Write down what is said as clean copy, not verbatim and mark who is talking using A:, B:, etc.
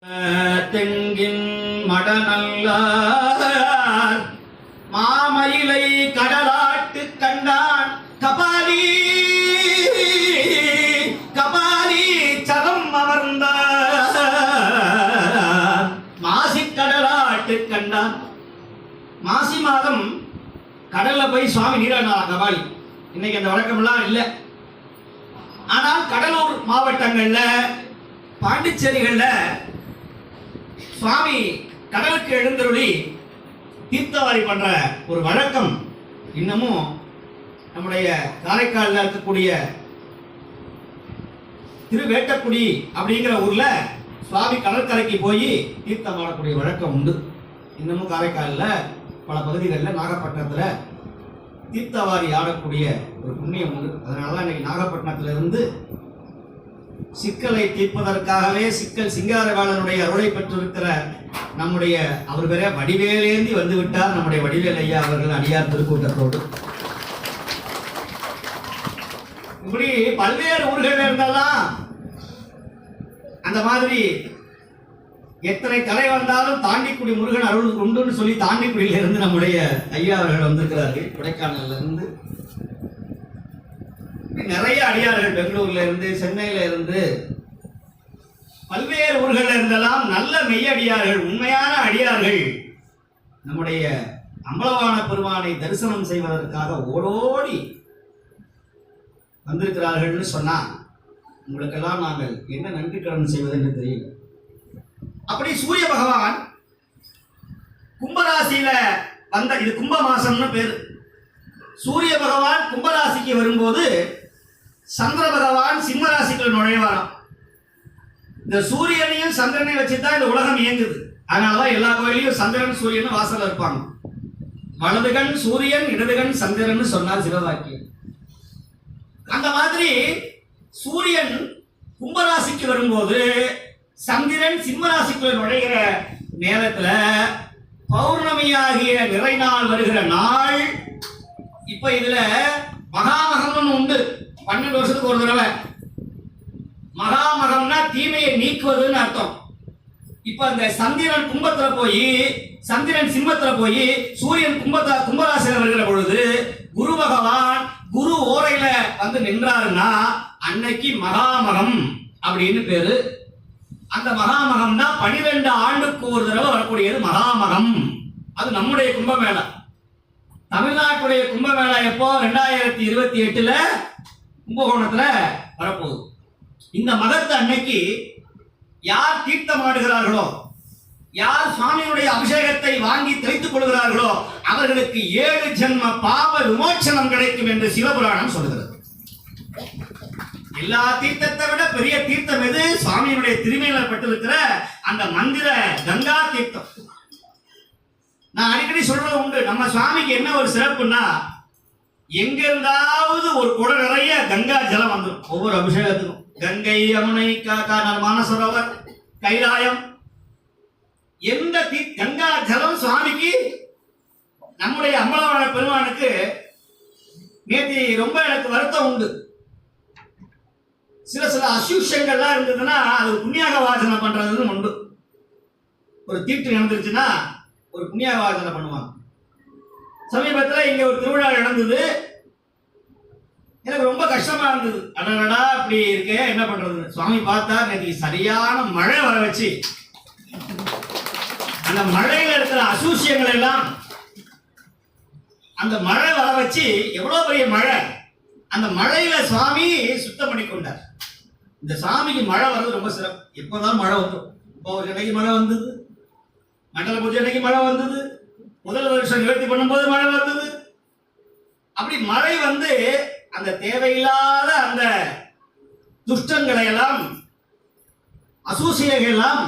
A: தெங்கின் மடநல்லார் மாமயிலை கடலாட்டு கண்டான் கபாலி கபாலி சரம் அமர்ந்த மாசி கடலாட்டு கண்டான். மாசி மாதம் கடல்ல போய் சுவாமி நீராடினா கபாலி. இன்னைக்கு அந்த வழக்கம்லாம் இல்லை. ஆனால் கடலூர் மாவட்டங்கள்ல பாண்டிச்சேரிகள்ல சுவாமி கடலுக்கு எழுந்தருளி தீர்த்தவாரி பண்ற ஒரு வழக்கம் இன்னமும் நம்முடைய காரைக்காலில் இருக்கக்கூடிய திருவேட்டக்குடி அப்படிங்கிற ஊர்ல சுவாமி கடற்கரைக்கு போய் தீர்த்தம் ஆடக்கூடிய வழக்கம் உண்டு. இன்னமும் காரைக்காலில் பல பகுதிகளில் நாகப்பட்டினத்தில் தீர்த்தவாரி ஆடக்கூடிய ஒரு புண்ணியம் உண்டு. அதனால இன்னைக்கு நாகப்பட்டினத்திலிருந்து சிக்கலை தீர்ப்பதற்காகவே சிக்கல் சிங்காரவேலனுடைய அருளை பெற்றிருக்கிற நம்முடைய அவர் பேர வடிவேலேந்தி வந்து விட்டார். நம்முடைய வடிவேல் ஐயா அவர்கள் அடியார் திருக்கூட்டத்தோடு இப்படி பல்வேறு ஊர்கள் இருந்தாலும் அந்த மாதிரி எத்தனை கரை வந்தாலும் தாண்டிக்குடி முருகன் அருள் உண்டுன்னு சொல்லி தாண்டிக்குடியில இருந்து நம்முடைய ஐயா அவர்கள் வந்திருக்கிறார்கள். கொடைக்கானல்ல இருந்து நிறைய அடியார்கள் பெங்களூர்ல இருந்து சென்னையில இருந்து பல்வேறு ஊர்கள் இருந்தெல்லாம் நல்ல மெய்யடியார்கள் உண்மையான அடியார்கள் நம்முடைய அம்பலவான பெருமானை தரிசனம் செய்வதற்காக ஓடோடி வந்திருக்கிறார்கள் சொன்னா உங்களுக்கெல்லாம் நாங்கள் என்ன நன்றி கடன் செய்வது என்று தெரியல. அப்படி சூரிய பகவான் கும்பராசியில வந்த, இது கும்ப மாசம்னு பேரு. சூரிய பகவான் கும்பராசிக்கு வரும்போது சந்திர பகவான் சிம்ம ராசிக்குள்ள நுழைவாராம். இந்த சூரியனையும் சந்திரனையும் வச்சுதான் இந்த உலகம் இயங்குது. அதனாலதான் எல்லா கோயிலையும் சந்திரன் சூரியன் வாசல்ல இருப்பாங்க. வலதுகண் சூரியன் இடதுகண் சந்திரன் சொன்னார் சிவவாக்கியம். அந்த மாதிரி சூரியன் கும்பராசிக்கு வரும்போது சந்திரன் சிம்ம ராசிக்குள்ள நுழைகிற நேரத்துல பௌர்ணமியாகிய நிறை நாள் வருகிற நாள். இப்ப இதுல மகாமகம்னு உண்டு. 12 வருஷத்துக்கு ஒரு தடவை மகாமகம்னா தீமையை நீக்குவதுன்னு அர்த்தம். இப்ப அந்த சந்திரன் கும்பத்துல போய் சந்திரன் சிம்மத்துல போய் சூரியன் கும்பராசியில வருகிற பொழுது குரு பகவான் குரு ஓரையில வந்து நின்றாருன்னா அன்னைக்கு மகாமகம் அப்படின்னு பேரு. அந்த மகாமகம்னா 12 ஆண்டுக்கு ஒரு தடவை வரக்கூடியது மகாமகம். அது நம்முடைய கும்பமேளா. தமிழ்நாட்டுடைய கும்பமேளா எப்போ 2028 கும்பகோணத்துல வரப்போகுது. இந்த மகத்து அன்னைக்கு யார் தீர்த்தம் ஆடுகிறார்களோ, யார் சுவாமியுடைய அபிஷேகத்தை வாங்கி தெளித்துக் கொள்கிறார்களோ அவர்களுக்கு 7 ஜென்ம பாவ விமோச்சனம் கிடைக்கும் என்று சிவபுராணம் சொல்கிறது. எல்லா தீர்த்தத்தை விட பெரிய தீர்த்தம் எது? சுவாமியினுடைய திருமையில பட்டிருக்கிற அந்த மந்திர கங்கா தீர்த்தம். நான் அடிக்கடி சொல்றது உண்டு, நம்ம சுவாமிக்கு என்ன ஒரு சிறப்புன்னா எங்க இருந்தாவது ஒரு குடம் நிறைய கங்கா ஜலம் வந்துடும். ஒவ்வொரு அபிஷேகத்துக்கும் கங்கை யமுனை மானசரோவர் கைலாயம் எந்த கங்கா ஜலம் சுவாமிக்கு நம்முடைய அம்பலவான பெருமானுக்கு நேற்று ரொம்ப எனக்கு வருத்தம் உண்டு. சில அசூஷங்கள்லாம் இருந்ததுன்னா அது புண்ணியாக வாசனை பண்றதுன்னு உண்டு. ஒரு தீட்டு நடந்துருச்சுன்னா ஒரு புண்ணியாக வாசனை பண்ணுவாங்க. சமீபத்தில் இங்க ஒரு திருவிழா நடந்தது. எனக்கு ரொம்ப கஷ்டமா இருந்தது. அடடா அப்படி இருக்கே என்ன பண்றது. சுவாமி பார்த்தா நேற்று சரியான மழை வர வச்சு அந்த மழையில இருக்கிற அசூசியங்கள் எல்லாம் அந்த மழை வர வச்சு எவ்வளவு பெரிய மழை, அந்த மழையில சுவாமி சுத்தம் பண்ணி கொண்டார். இந்த சாமிக்கு மழை வர்றது ரொம்ப சிறப்பு. எப்போதான் மழை வந்துடும். இப்போ ஒரு அன்னைக்கு மழை வந்தது, மண்டல பூஜை அன்னைக்கு மழை வந்தது, முதல் வருஷம் நிவர்த்தி பண்ணும்போது மழை வந்தது. அப்படி மழை வந்து அந்த தேவையில்லாத அந்த துஷ்டங்களை எல்லாம் அசூசியங்களை எல்லாம்